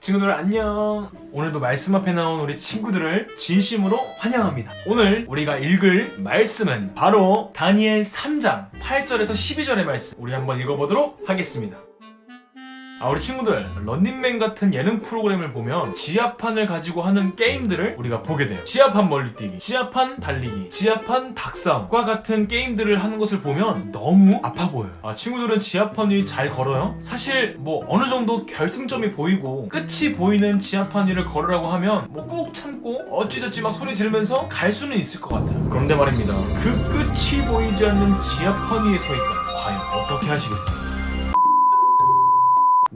친구들 안녕. 오늘도 말씀 앞에 나온 우리 친구들을 진심으로 환영합니다. 오늘 우리가 읽을 말씀은 바로 다니엘 3장 8절에서 12절의 말씀, 우리 한번 읽어보도록 하겠습니다. 우리 친구들, 런닝맨 같은 예능 프로그램을 보면 지하판을 가지고 하는 게임들을 우리가 보게 돼요. 지하판 멀리뛰기, 지하판 달리기, 지하판 닭싸움과 같은 게임들을 하는 것을 보면 너무 아파 보여요. 친구들은 지하판 위 잘 걸어요? 사실 어느 정도 결승점이 보이고 끝이 보이는 지하판 위를 걸으라고 하면 꾹 참고 어찌저찌 막 소리 지르면서 갈 수는 있을 것 같아요. 그런데 말입니다, 그 끝이 보이지 않는 지하판 위에 서 있다면 과연 어떻게 하시겠습니까?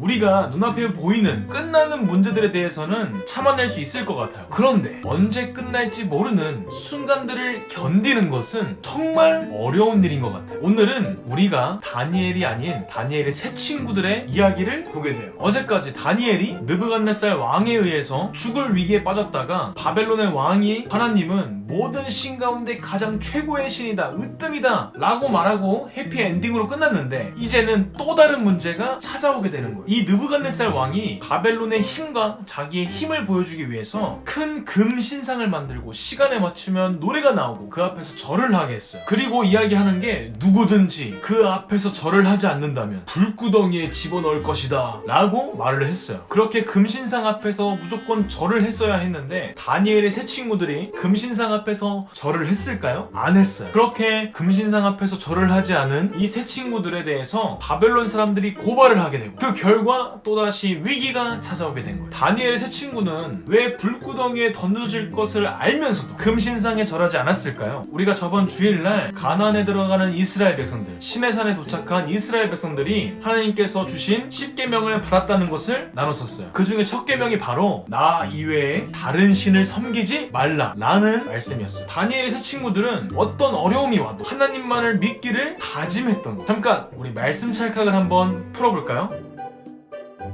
우리가 눈앞에 보이는 끝나는 문제들에 대해서는 참아낼 수 있을 것 같아요. 그런데 언제 끝날지 모르는 순간들을 견디는 것은 정말 어려운 일인 것 같아요. 오늘은 우리가 다니엘이 아닌 다니엘의 새 친구들의 이야기를 보게 돼요. 어제까지 다니엘이 느부갓네살 왕에 의해서 죽을 위기에 빠졌다가 바벨론의 왕이 하나님은 모든 신 가운데 가장 최고의 신이다, 으뜸이다 라고 말하고 해피엔딩으로 끝났는데, 이제는 또 다른 문제가 찾아오게 되는 거예요. 이 느부갓네살 왕이 바벨론의 힘과 자기의 힘을 보여주기 위해서 큰 금 신상을 만들고 시간에 맞추면 노래가 나오고 그 앞에서 절을 하게 했어요. 그리고 이야기하는 게 누구든지 그 앞에서 절을 하지 않는다면 불구덩이에 집어넣을 것이다 라고 말을 했어요. 그렇게 금신상 앞에서 무조건 절을 했어야 했는데 다니엘의 새 친구들이 금신상 앞에서 절을 했을까요? 안 했어요. 그렇게 금신상 앞에서 절을 하지 않은 이 새 친구들에 대해서 바벨론 사람들이 고발을 하게 되고, 그 결과 또다시 위기가 찾아오게 된 거예요. 다니엘의 새 친구는 왜 불구덩이에 던져질 것을 알면서도 금신상에 절하지 않았을까요? 우리가 저번 주일날 가나안에 들어가는 이스라엘 백성들, 시내산에 도착한 이스라엘 백성들이 하나님께서 주신 10계명을 받았다는 것을 나눴었어요. 그 중에 첫 계명이 바로 나 이외에 다른 신을 섬기지 말라 라는 말씀이었어요. 다니엘의 새 친구들은 어떤 어려움이 와도 하나님만을 믿기를 다짐했던 거예요. 잠깐 우리 말씀 찰칵을 한번 풀어볼까요?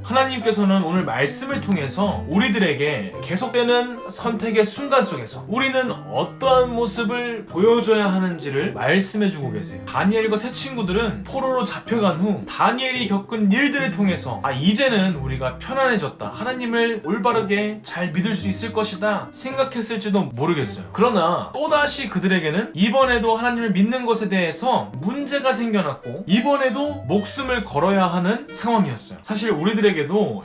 하나님께서는 오늘 말씀을 통해서 우리들에게 계속되는 선택의 순간 속에서 우리는 어떠한 모습을 보여줘야 하는지를 말씀해주고 계세요. 다니엘과 새 친구들은 포로로 잡혀간 후 다니엘이 겪은 일들을 통해서 이제는 우리가 편안해졌다, 하나님을 올바르게 잘 믿을 수 있을 것이다 생각했을지도 모르겠어요. 그러나 또다시 그들에게는 이번에도 하나님을 믿는 것에 대해서 문제가 생겨났고, 이번에도 목숨을 걸어야 하는 상황이었어요. 사실 우리들에게도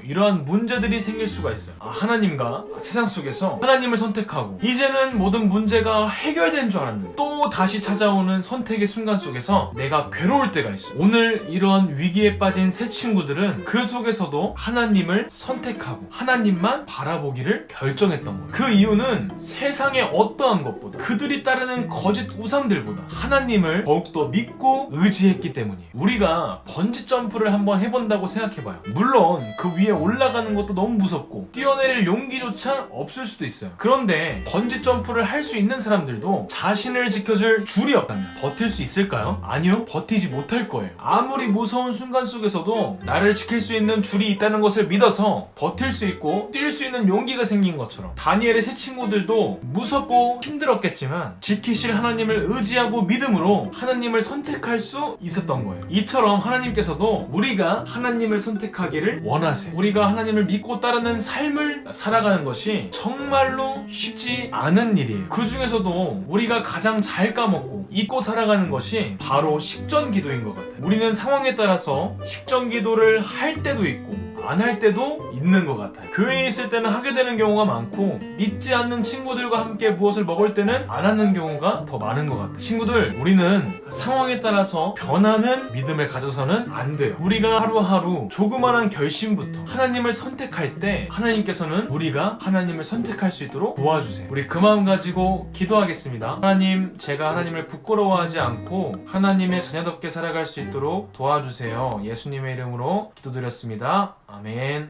이러한 문제들이 생길 수가 있어요. 하나님과 세상 속에서 하나님을 선택하고 이제는 모든 문제가 해결된 줄 알았는데 또 다시 찾아오는 선택의 순간 속에서 내가 괴로울 때가 있어요. 오늘 이러한 위기에 빠진 새 친구들은 그 속에서도 하나님을 선택하고 하나님만 바라보기를 결정했던 거예요. 그 이유는 세상의 어떠한 것보다, 그들이 따르는 거짓 우상들보다 하나님을 더욱더 믿고 의지했기 때문이에요. 우리가 번지 점프를 한번 해본다고 생각해봐요. 물론 그 위에 올라가는 것도 너무 무섭고 뛰어내릴 용기조차 없을 수도 있어요. 그런데 번지 점프를 할 수 있는 사람들도 자신을 지켜줄 줄이 없다면 버틸 수 있을까요? 아니요, 버티지 못할 거예요. 아무리 무서운 순간 속에서도 나를 지킬 수 있는 줄이 있다는 것을 믿어서 버틸 수 있고 뛸 수 있는 용기가 생긴 것처럼 다니엘의 새 친구들도 무섭고 힘들었겠지만 지키실 하나님을 의지하고 믿음으로 하나님을 선택할 수 있었던 거예요. 이처럼 하나님께서도 우리가 하나님을 선택하기를 원하세요. 우리가 하나님을 믿고 따르는 삶을 살아가는 것이 정말로 쉽지 않은 일이에요. 그 중에서도 우리가 가장 잘 까먹고 잊고 살아가는 것이 바로 식전 기도인 것 같아요. 우리는 상황에 따라서 식전 기도를 할 때도 있고 안 할 때도 있는 것 같아요. 교회에 있을 때는 하게 되는 경우가 많고, 믿지 않는 친구들과 함께 무엇을 먹을 때는 안 하는 경우가 더 많은 것 같아요. 친구들, 우리는 상황에 따라서 변하는 믿음을 가져서는 안 돼요. 우리가 하루하루 조그마한 결심부터 하나님을 선택할 때 하나님께서는 우리가 하나님을 선택할 수 있도록 도와주세요. 우리 그 마음 가지고 기도하겠습니다. 하나님, 제가 하나님을 부끄러워하지 않고 하나님의 자녀답게 살아갈 수 있도록 도와주세요. 예수님의 이름으로 기도드렸습니다. 아멘.